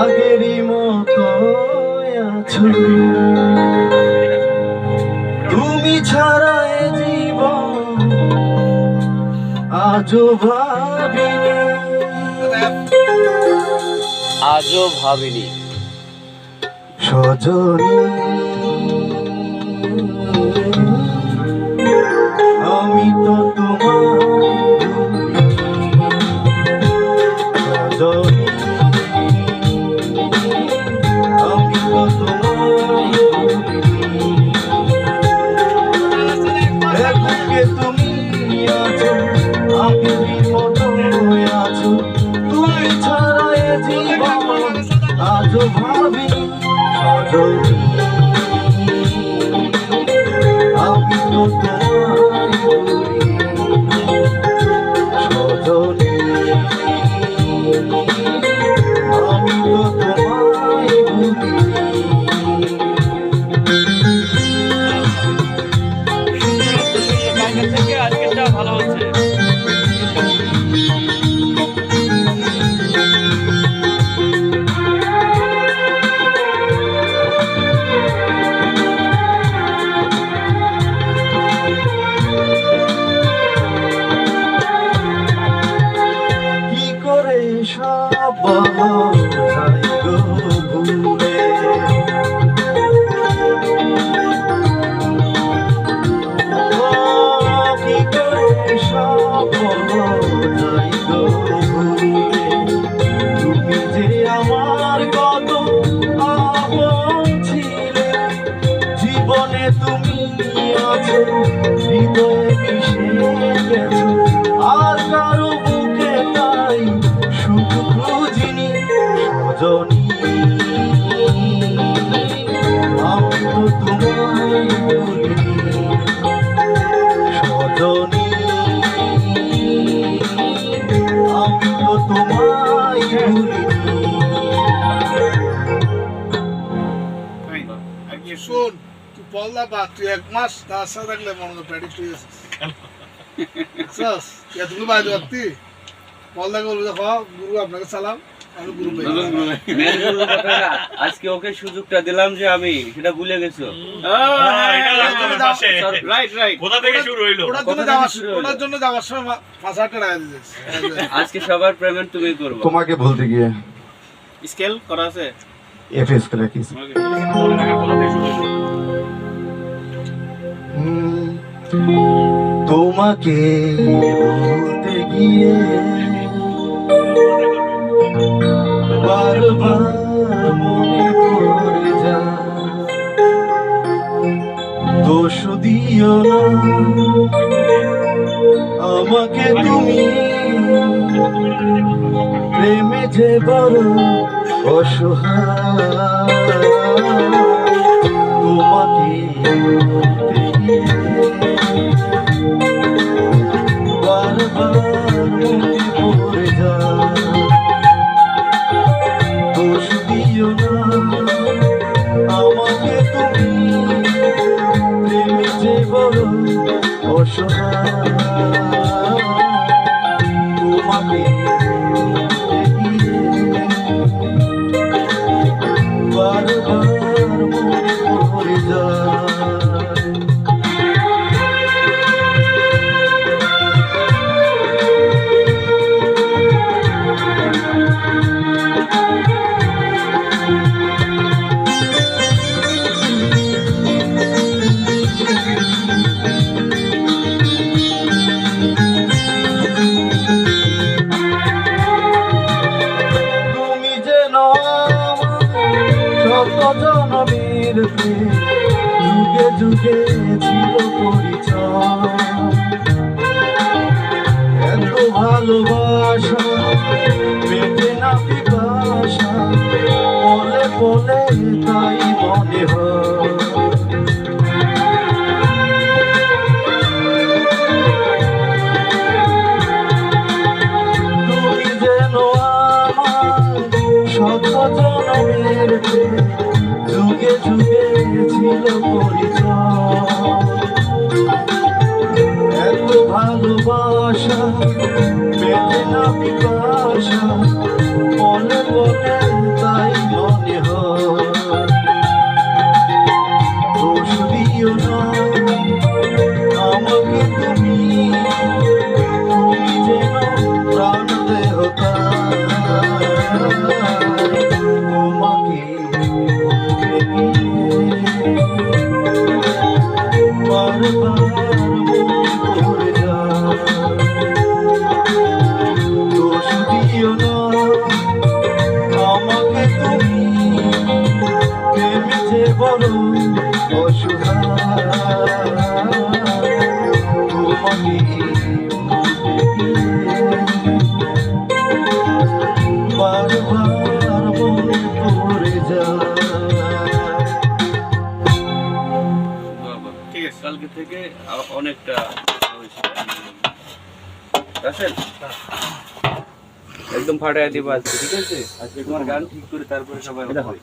আগেরই মতো আছো, তুমি ছাড়া এ জীবন আজও ভাবিনি, আজও ভাবিনি সজনী আমি তো তোমায় সজনী আমি তো তোমায় বুকে তুমি আছো, আগেরই মতো আছো, তুমি ছাড়া এ জীবন আজও ভাবিনি, সজনী আমি তো তোমায় সজনী আমি তো তোমায় থেকে আজকেরটা ভালো হচ্ছে। কি করে সব যাই গো ভুলে, কি করে সব যাই গো ভুলে, তুমি যে আমার কত আপন ছিলে, জীবনে তুমি আছো, হৃদয়ে মিশে গেছো, আর কারো বুকে তাই সুখ খুঁজিনি, সজনী আমি তো তোমায় ভুলিনি, সজনী আমি তো তোমায় ভুলিনি। শোন, তুই পল্লা বা তুই 1 মাস তার সাথে থাকলে মনে প্র্যাকটিস হয়ে গেছিস। তুমি বাইরে রাখতি পল্লা করবো, দেখো গুরু আপনাকে সালাম, আমি গুরু ভাই। আজকে ওকে সুযোগটা দিলাম যে আমি সেটা ভুলে গেছো। ওটার জন্য যাওয়ার সময় ফাঁসাটা রায় দিয়েছিস। আজকে সবার পেমেন্ট তুমি করবে। তোমাকে বলতে গিয়ে স্কেল করা আছে? এফএস কে রাখিস। তোমাকে বলতে গিয়ে বারবার মনে পড়ে যায়, দোষ দিও না আমাকে তুমি, প্রেমে যে বড় অসহায়, তোমাকে বলতে গিয়ে বারবার মনে পড়ে যায়, দোষ দিও না আমাকে তুমি, প্রেমে যে বড় অসহায়, তোমাকে বলতে গিয়ে বারবার মনে পড়ে যায়। জনমের যুগে যুগে ছিল পরিচয়, এত ভালোবাসা মেটে না পিপাসা, পলে পলে তাই মনে হয়, তুমি যেন আমার শত জনমের যুগে যুগে ছিল পরিচয়, এত ভালোবাসা মেটে না পিপাসা, পলে পলে তাই তোমাকে ভুলে গিয়ে বারবার মনে পড়ে যায়। দোষ দিও না আমাকে তুমি, প্রেমে যে বড় অসহায়। তোমাকে ভুলে গিয়ে বারবার মনে পড়ে যায়। বাবা, ঠিক আছে, কালকে থেকে অনেকটা হয়েছে। রাসেল, একদম ফাটায় দিবা আজকে, ঠিক আছে? আজকে তোমার গান ঠিক করে তারপরে সবাই হবে।